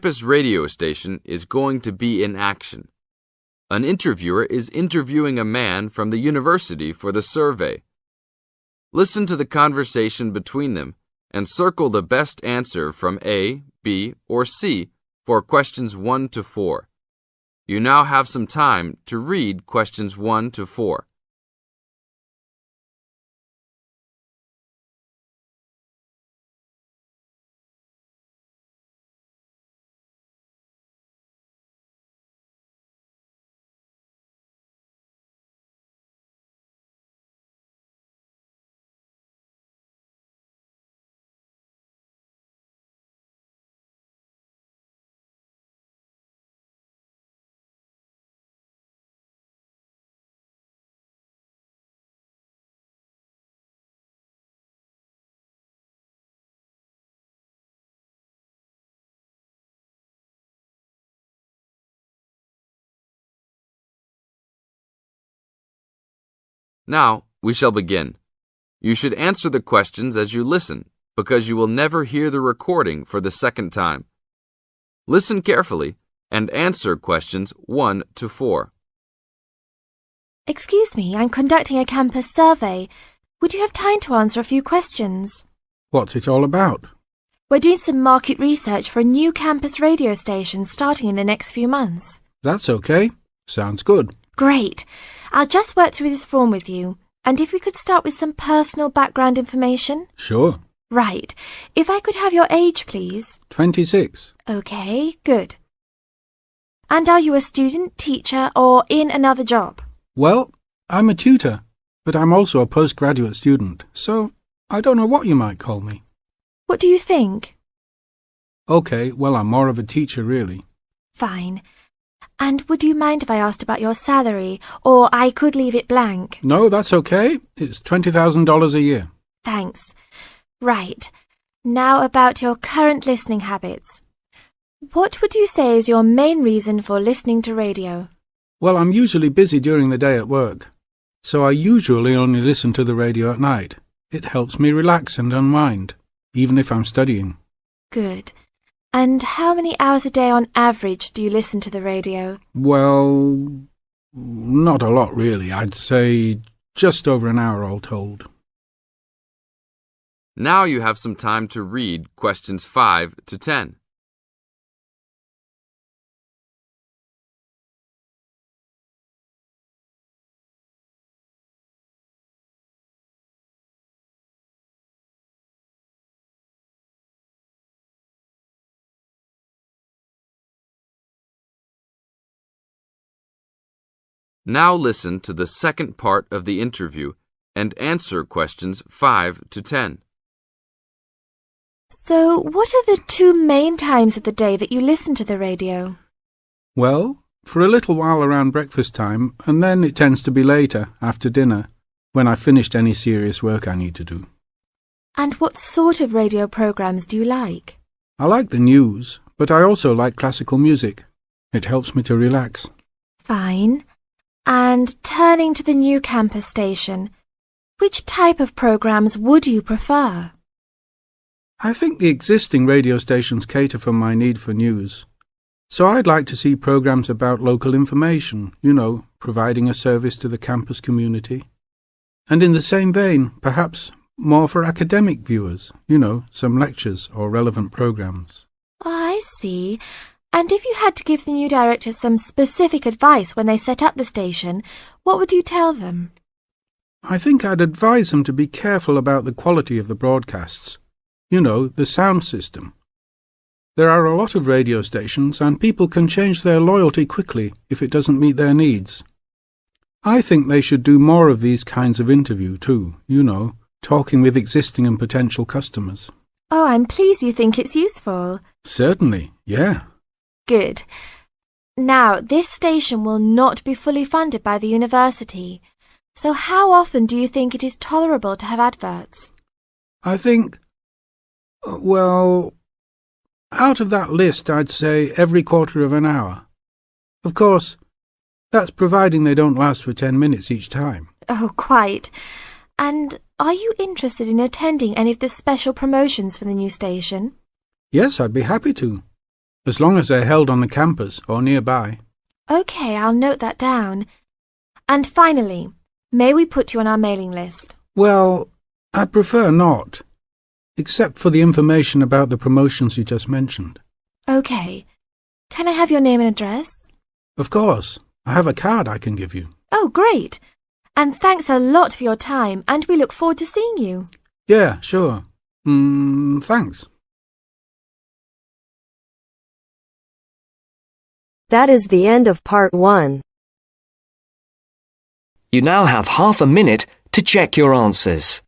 campus radio station is going to be in action. An interviewer is interviewing a man from the university for the survey. Listen to the conversation between them and circle the best answer from A, B, or C for questions 1 to 4. You now have some time to read questions 1 to 4. Now, we shall begin. You should answer the questions as you listen, because you will never hear the recording for the second time. Listen carefully and answer questions 1 to 4. Excuse me, I'm conducting a campus survey. Would you have time to answer a few questions? What's it all about? We're doing some market research for a new campus radio station starting in the next few months. That's okay. Sounds good. Great. I'll just work through this form with you. And if we could start with some personal background information? Sure. Right. If I could have your age, please. 26. Okay, good. And are you a student, teacher, or in another job? Well, I'm a tutor, but I'm also a postgraduate student, so I don't know what you might call me. What do you think? Okay, well, I'm more of a teacher, really. Fine. And would you mind if I asked about your salary, or I could leave it blank? No, that's okay. It's $20,000 a year. Thanks. Right. Now about your current listening habits. What would you say is your main reason for listening to radio? Well, I'm usually busy during the day at work, so I usually only listen to the radio at night. It helps me relax and unwind, even if I'm studying. Good. And how many hours a day on average do you listen to the radio? Well, not a lot really. I'd say just over an hour all told. Now you have some time to read questions 5 to 10. Now listen to the second part of the interview and answer questions 5 to 10. So, what are the 2 main times of the day that you listen to the radio? Well, for a little while around breakfast time, and then it tends to be later, after dinner, when I've finished any serious work I need to do. And what sort of radio programs do you like? I like the news, but I also like classical music. It helps me to relax. Fine. And turning to the new campus station, which type of programs would you prefer? I think the existing radio stations cater for my need for news. So I'd like to see programs about local information, providing a service to the campus community. And in the same vein, perhaps more for academic viewers, some lectures or relevant programs. Oh, I see. And if you had to give the new director some specific advice when they set up the station, what would you tell them? I think I'd advise them to be careful about the quality of the broadcasts. The sound system. There are a lot of radio stations and people can change their loyalty quickly if it doesn't meet their needs. I think they should do more of these kinds of interview too, talking with existing and potential customers. Oh, I'm pleased you think it's useful. Certainly, yeah. Good. Now, this station will not be fully funded by the university. So how often do you think it is tolerable to have adverts? I think, out of that list, I'd say every quarter of an hour. Of course, that's providing they don't last for 10 minutes each time. Oh, quite. And are you interested in attending any of the special promotions for the new station? Yes, I'd be happy to. as long as they're held on the campus or nearby. OK, I'll note that down. And finally, may we put you on our mailing list? Well, I'd prefer not, except for the information about the promotions you just mentioned. OK. Can I have your name and address? Of course. I have a card I can give you. Oh, great. And thanks a lot for your time, and we look forward to seeing you. Yeah, sure. Thanks. That is the end of part 1. You now have half a minute to check your answers.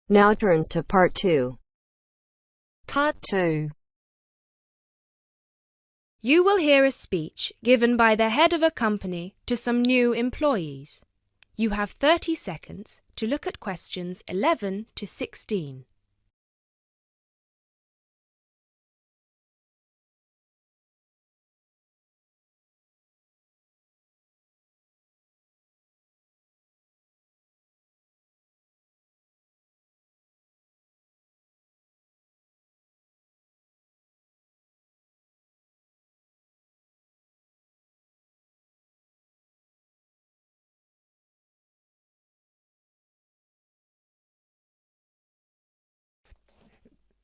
Now turns to part 2. Part 2. You will hear a speech given by the head of a company to some new employees. You have 30 seconds to look at questions 11 to 16.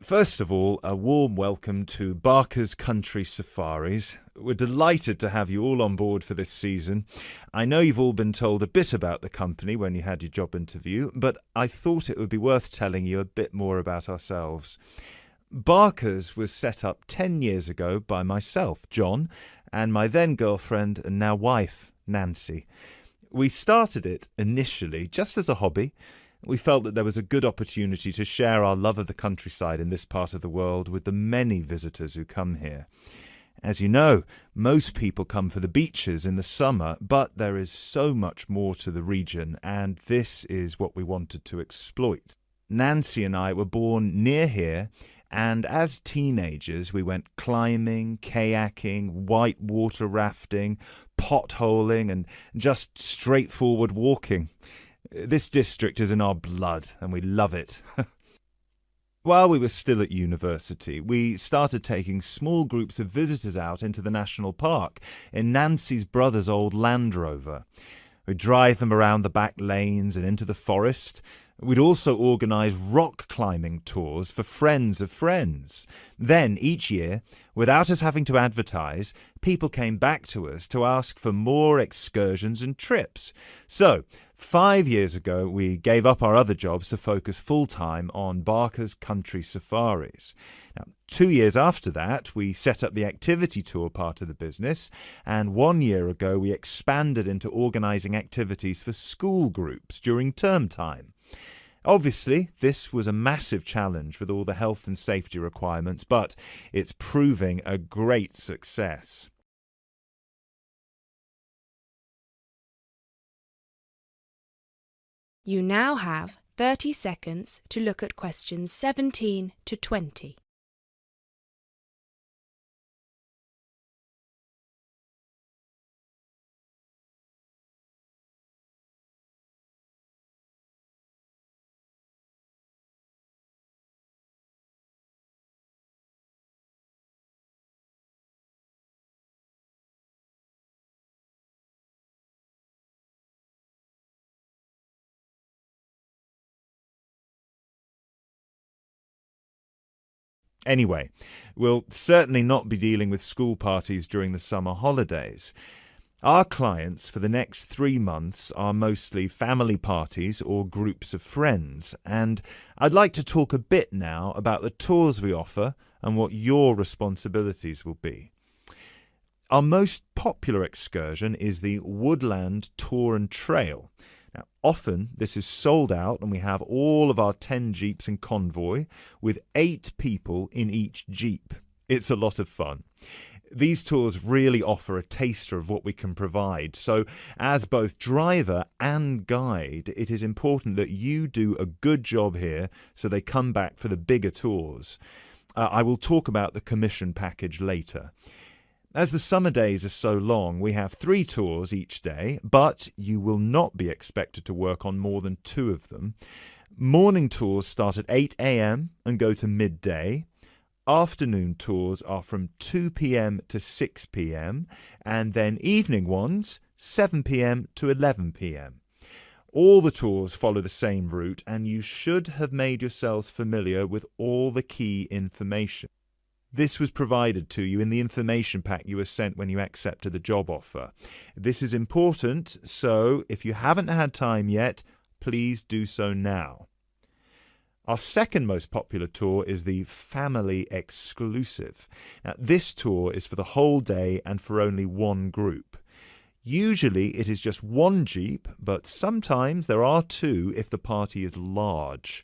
First of all, a warm welcome to Barker's Country Safaris. We're delighted to have you all on board for this season. I know you've all been told a bit about the company when you had your job interview, but I thought it would be worth telling you a bit more about ourselves. Barker's was set up 10 years ago by myself, John, and my then girlfriend and now wife, Nancy. We started it initially just as a hobby. We felt that there was a good opportunity to share our love of the countryside in this part of the world with the many visitors who come here. As you know, most people come for the beaches in the summer, but there is so much more to the region, and this is what we wanted to exploit. Nancy and I were born near here, and as teenagers we went climbing, kayaking, white water rafting, potholing, and just straightforward walking. This district is in our blood, and we love it. While we were still at university, we started taking small groups of visitors out into the national park in Nancy's brother's old Land Rover. We'd drive them around the back lanes and into the forest. We'd also organise rock climbing tours for friends of friends. Then, each year, without us having to advertise, people came back to us to ask for more excursions and trips. So, 5 years ago, we gave up our other jobs to focus full-time on Barker's Country Safaris. Now, 2 years after that, we set up the activity tour part of the business, and 1 year ago, we expanded into organising activities for school groups during term time. Obviously, this was a massive challenge with all the health and safety requirements, but it's proving a great success. You now have 30 seconds to look at questions 17 to 20. Anyway, we'll certainly not be dealing with school parties during the summer holidays. Our clients for the next 3 months are mostly family parties or groups of friends, and I'd like to talk a bit now about the tours we offer and what your responsibilities will be. Our most popular excursion is the Woodland Tour and Trail. Now, often this is sold out and we have all of our 10 Jeeps in convoy with 8 people in each Jeep. It's a lot of fun. These tours really offer a taster of what we can provide. So as both driver and guide, it is important that you do a good job here so they come back for the bigger tours. I will talk about the commission package later. As the summer days are so long, we have 3 tours each day, but you will not be expected to work on more than 2 of them. Morning tours start at 8 a.m. and go to midday. Afternoon tours are from 2 p.m. to 6 p.m. and then evening ones 7 p.m. to 11 p.m. All the tours follow the same route and you should have made yourselves familiar with all the key information. This was provided to you in the information pack you were sent when you accepted the job offer. This is important, so if you haven't had time yet, please do so now. Our second most popular tour is the Family Exclusive. Now, this tour is for the whole day and for only one group. Usually it is just one Jeep, but sometimes there are 2 if the party is large.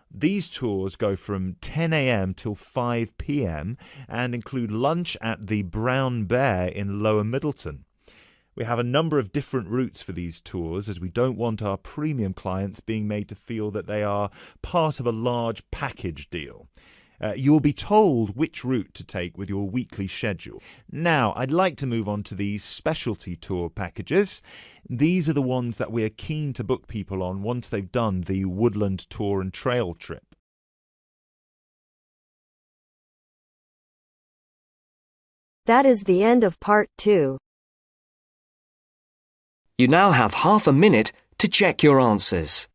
These tours go from 10 a.m. till 5 p.m. and include lunch at the Brown Bear in Lower Middleton. We have a number of different routes for these tours as we don't want our premium clients being made to feel that they are part of a large package deal. You will be told which route to take with your weekly schedule. Now, I'd like to move on to these specialty tour packages. These are the ones that we are keen to book people on once they've done the woodland tour and trail trip. That is the end of part 2. You now have half a minute to check your answers.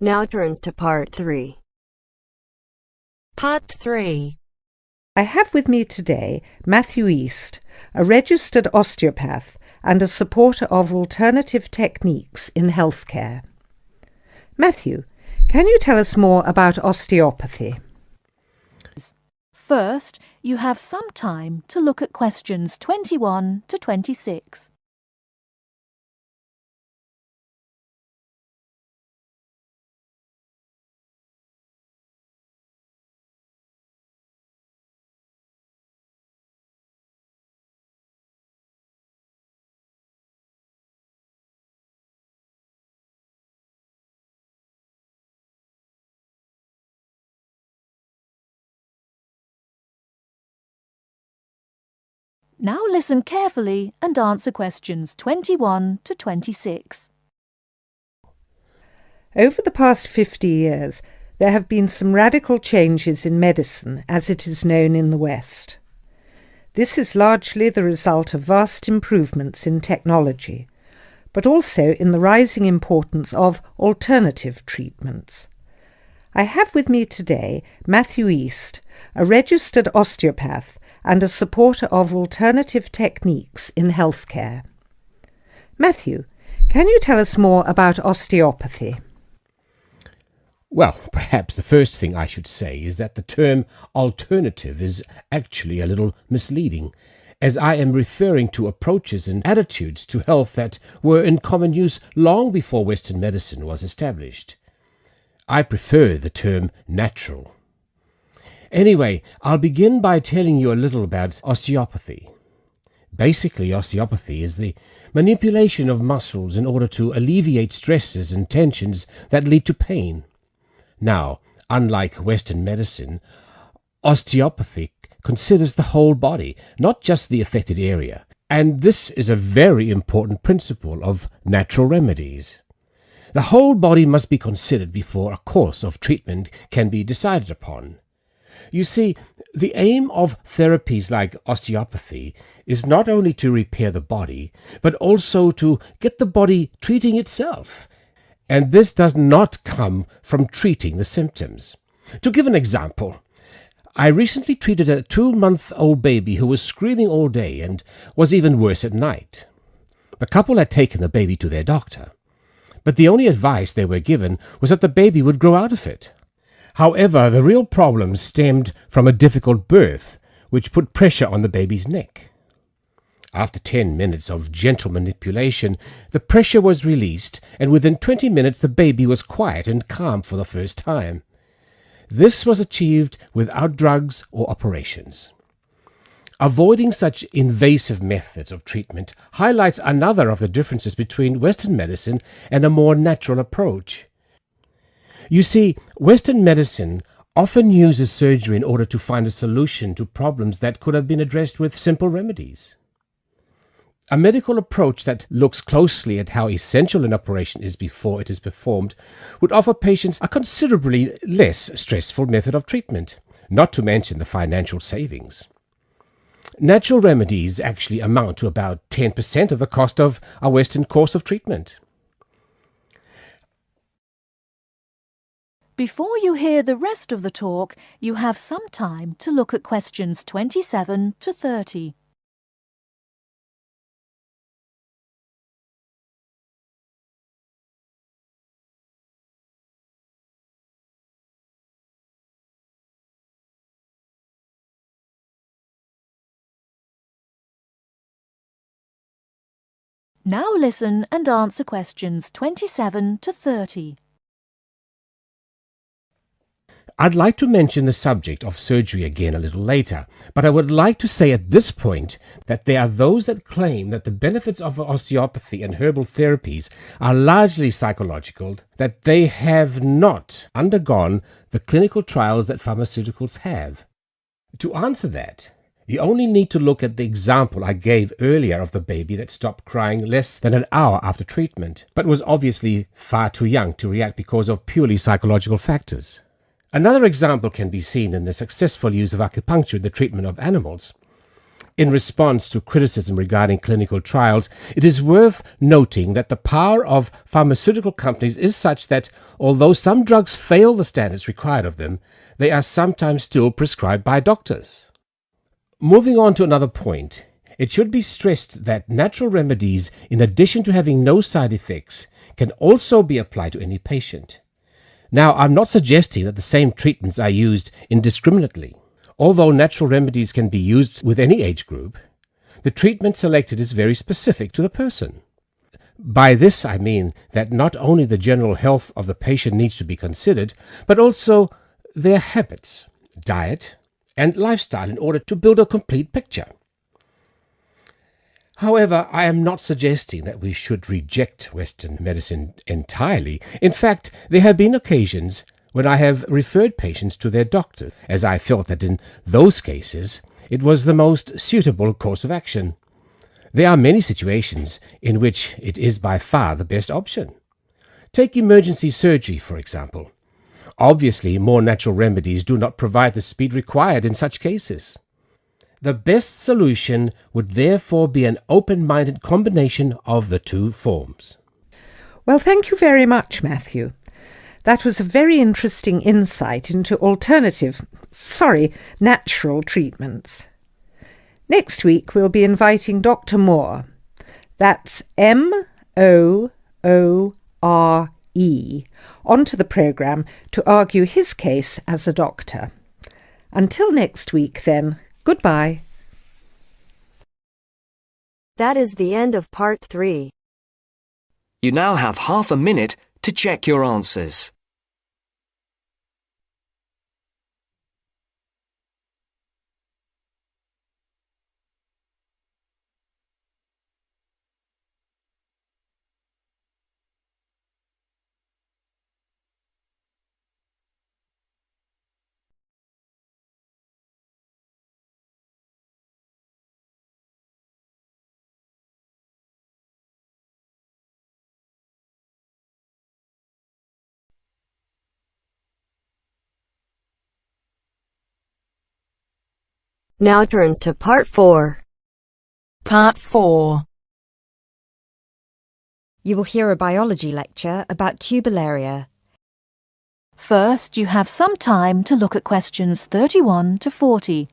Now turns to part 3. Part 3. I have with me today Matthew East, a registered osteopath and a supporter of alternative techniques in healthcare. Matthew, can you tell us more about osteopathy? First, you have some time to look at questions 21 to 26. Now listen carefully and answer questions 21 to 26. Over the past 50 years, there have been some radical changes in medicine as it is known in the West. This is largely the result of vast improvements in technology, but also in the rising importance of alternative treatments. I have with me today Matthew East, a registered osteopath and a supporter of alternative techniques in healthcare. Matthew, can you tell us more about osteopathy? Well, perhaps the first thing I should say is that the term alternative is actually a little misleading, as I am referring to approaches and attitudes to health that were in common use long before Western medicine was established. I prefer the term natural. Anyway, I'll begin by telling you a little about osteopathy. Basically, osteopathy is the manipulation of muscles in order to alleviate stresses and tensions that lead to pain. Now, unlike Western medicine, osteopathy considers the whole body, not just the affected area, and this is a very important principle of natural remedies. The whole body must be considered before a course of treatment can be decided upon. You see, the aim of therapies like osteopathy is not only to repair the body, but also to get the body treating itself. And this does not come from treating the symptoms. To give an example, I recently treated a 2-month-old baby who was screaming all day and was even worse at night. The couple had taken the baby to their doctor, but the only advice they were given was that the baby would grow out of it. However, the real problem stemmed from a difficult birth, which put pressure on the baby's neck. After 10 minutes of gentle manipulation, the pressure was released, and within 20 minutes the baby was quiet and calm for the first time. This was achieved without drugs or operations. Avoiding such invasive methods of treatment highlights another of the differences between Western medicine and a more natural approach. You see, Western medicine often uses surgery in order to find a solution to problems that could have been addressed with simple remedies. A medical approach that looks closely at how essential an operation is before it is performed would offer patients a considerably less stressful method of treatment, not to mention the financial savings. Natural remedies actually amount to about 10% of the cost of a Western course of treatment. Before you hear the rest of the talk, you have some time to look at questions 27 to 30. Now listen and answer questions 27 to 30. I'd like to mention the subject of surgery again a little later, but I would like to say at this point that there are those that claim that the benefits of osteopathy and herbal therapies are largely psychological, that they have not undergone the clinical trials that pharmaceuticals have. To answer that, you only need to look at the example I gave earlier of the baby that stopped crying less than an hour after treatment, but was obviously far too young to react because of purely psychological factors. Another example can be seen in the successful use of acupuncture in the treatment of animals. In response to criticism regarding clinical trials, it is worth noting that the power of pharmaceutical companies is such that, although some drugs fail the standards required of them, they are sometimes still prescribed by doctors. Moving on to another point, it should be stressed that natural remedies, in addition to having no side effects, can also be applied to any patient. Now, I'm not suggesting that the same treatments are used indiscriminately. Although natural remedies can be used with any age group, the treatment selected is very specific to the person. By this I mean that not only the general health of the patient needs to be considered, but also their habits, diet, and lifestyle in order to build a complete picture. However, I am not suggesting that we should reject Western medicine entirely. In fact, there have been occasions when I have referred patients to their doctor, as I felt that in those cases it was the most suitable course of action. There are many situations in which it is by far the best option. Take emergency surgery, for example. Obviously, more natural remedies do not provide the speed required in such cases. The best solution would therefore be an open-minded combination of the two forms. Well, thank you very much, Matthew. That was a very interesting insight into natural treatments. Next week, we'll be inviting Dr. Moore. That's Moore, onto the programme to argue his case as a doctor. Until next week, then, goodbye. That is the end of part 3. You now have half a minute to check your answers. Now turns to part 4. Part 4. You will hear a biology lecture about tuberlaria. First, you have some time to look at questions 31 to 40.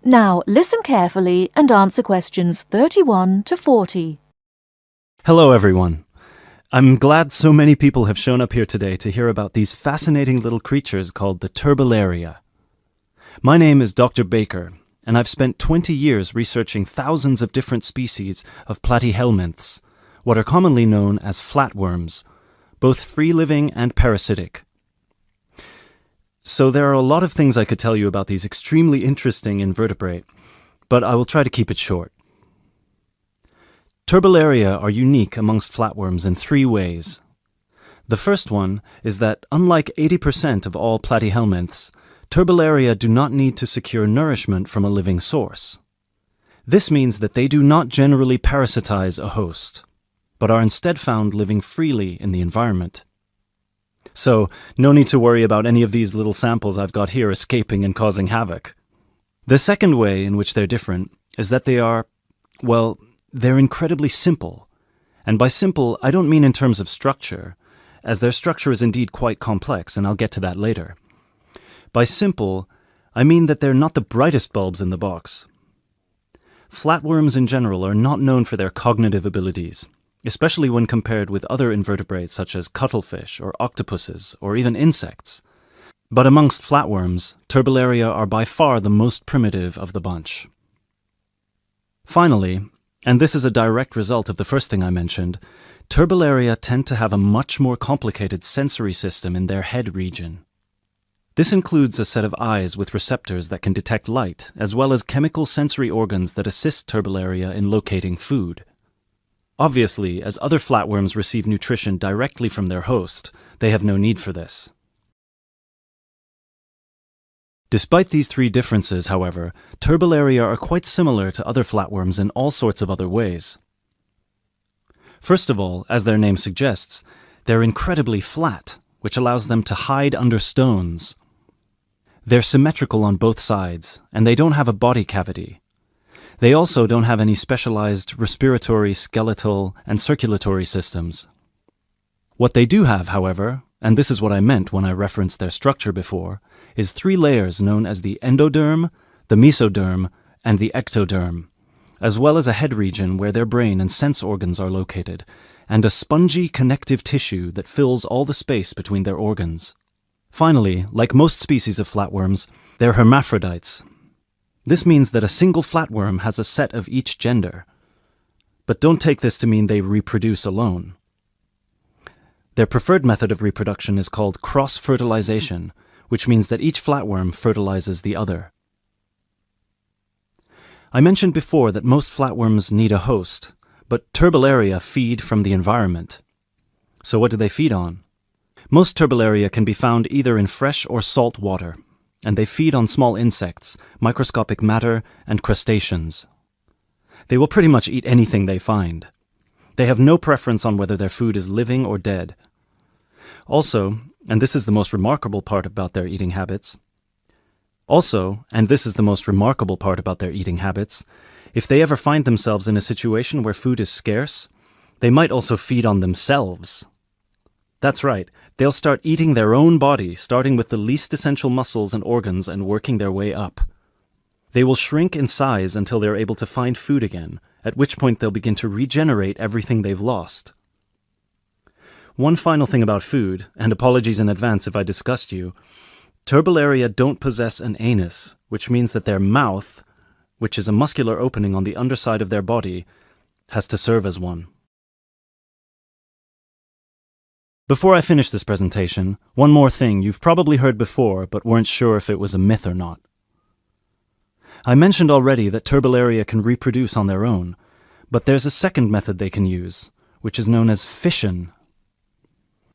Now, listen carefully and answer questions 31 to 40. Hello, everyone. I'm glad so many people have shown up here today to hear about these fascinating little creatures called the turbolaria. My name is Dr. Baker, and I've spent 20 years researching thousands of different species of platyhelminths, what are commonly known as flatworms, both free-living and parasitic. So there are a lot of things I could tell you about these extremely interesting invertebrate, but I will try to keep it short. Turbolaria are unique amongst flatworms in 3 ways. The first one is that, unlike 80% of all platyhelminths, turbolaria do not need to secure nourishment from a living source. This means that they do not generally parasitize a host, but are instead found living freely in the environment. So, no need to worry about any of these little samples I've got here escaping and causing havoc. The second way in which they're different is that they are, well, they're incredibly simple. And by simple, I don't mean in terms of structure, as their structure is indeed quite complex, and I'll get to that later. By simple, I mean that they're not the brightest bulbs in the box. Flatworms in general are not known for their cognitive abilities, especially when compared with other invertebrates such as cuttlefish or octopuses or even insects. But amongst flatworms, turbolaria are by far the most primitive of the bunch. Finally, and this is a direct result of the first thing I mentioned, turbolaria tend to have a much more complicated sensory system in their head region. This includes a set of eyes with receptors that can detect light, as well as chemical sensory organs that assist turbolaria in locating food. Obviously, as other flatworms receive nutrition directly from their host, they have no need for this. Despite these 3 differences, however, turbolaria are quite similar to other flatworms in all sorts of other ways. First of all, as their name suggests, they're incredibly flat, which allows them to hide under stones. They're symmetrical on both sides, and they don't have a body cavity. They also don't have any specialized respiratory, skeletal, and circulatory systems. What they do have, however, and this is what I meant when I referenced their structure before, is 3 layers known as the endoderm, the mesoderm, and the ectoderm, as well as a head region where their brain and sense organs are located, and a spongy connective tissue that fills all the space between their organs. Finally, like most species of flatworms, they're hermaphrodites. This means that a single flatworm has a set of each gender. But don't take this to mean they reproduce alone. Their preferred method of reproduction is called cross-fertilization, which means that each flatworm fertilizes the other. I mentioned before that most flatworms need a host, but turbolaria feed from the environment. So what do they feed on? Most turbolaria can be found either in fresh or salt water, and they feed on small insects, microscopic matter, and crustaceans. They will pretty much eat anything they find. They have no preference on whether their food is living or dead. Also, and this is the most remarkable part about their eating habits, if they ever find themselves in a situation where food is scarce, they might also feed on themselves. That's right, they'll start eating their own body, starting with the least essential muscles and organs and working their way up. They will shrink in size until they're able to find food again, at which point they'll begin to regenerate everything they've lost. One final thing about food, and apologies in advance if I disgust you, turbolaria don't possess an anus, which means that their mouth, which is a muscular opening on the underside of their body, has to serve as one. Before I finish this presentation, one more thing you've probably heard before but weren't sure if it was a myth or not. I mentioned already that Turbellaria can reproduce on their own, but there's a second method they can use, which is known as fission.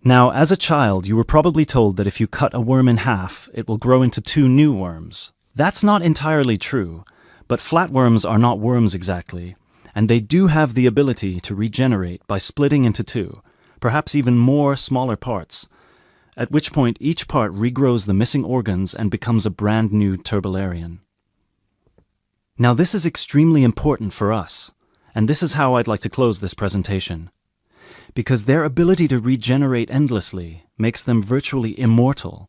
Now, as a child, you were probably told that if you cut a worm in half, it will grow into 2 new worms. That's not entirely true, but flatworms are not worms exactly, and they do have the ability to regenerate by splitting into 2, perhaps even more smaller parts, at which point each part regrows the missing organs and becomes a brand new Turbellarian. Now this is extremely important for us, and this is how I'd like to close this presentation. Because their ability to regenerate endlessly makes them virtually immortal,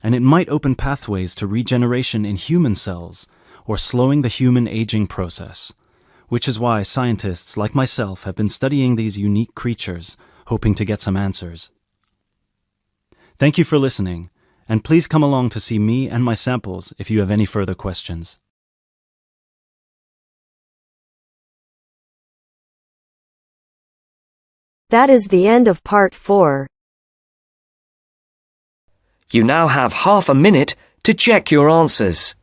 and it might open pathways to regeneration in human cells or slowing the human aging process, which is why scientists like myself have been studying these unique creatures, hoping to get some answers. Thank you for listening, and please come along to see me and my samples if you have any further questions. That is the end of part 4. You now have half a minute to check your answers.